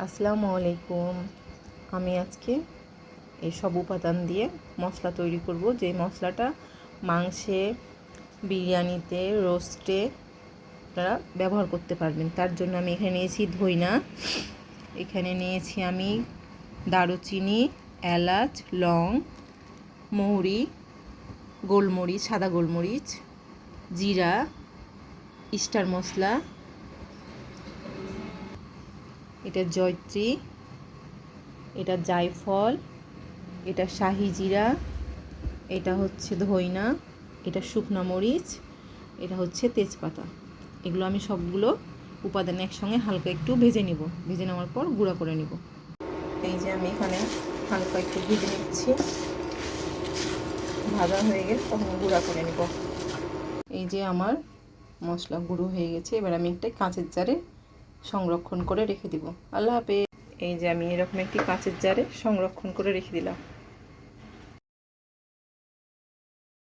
আসসালামু আলাইকুম। আমি আজকে এই সব উপাদান দিয়ে মশলা তৈরি করব, যে মশলাটা মাংসে, বিরিয়ানিতে, রোস্টে আপনারা ব্যবহার করতে পারবেন। তার জন্য আমি এখানে নিয়েছি ধইনা, এখানে নিয়েছি আমি দারুচিনি, এলাচ, লং, মৌরি, গোলমরিচ, সাদা গোলমরিচ, জিরা, স্টার মশলা, এটা জয়ত্রী, এটা জায়ফল, এটা শাহি জিরা, এটা হচ্ছে ধইনা, এটা শুকনো মরিচ, এটা হচ্ছে তেজপাতা। এগুলো আমি সবগুলো উপাদান একসঙ্গে হালকা একটু ভেজে নিব। ভেজে নেওয়ার পর গুঁড়া করে নিব। এই যে আমি এখানে হালকা একটু ভেজে নিচ্ছি, ভাজা হয়ে গেলে তখন গুঁড়া করে নিব। এই যে আমার মশলা গুঁড়ো হয়ে গেছে। এবার আমি একটা কাঁচের জারে সংরক্ষণ করে রেখে দিব। আল্লাহ হাফেজ। এই যে আমি এরকম একটি কাঁচের জারে সংরক্ষণ করে রেখে দিলাম।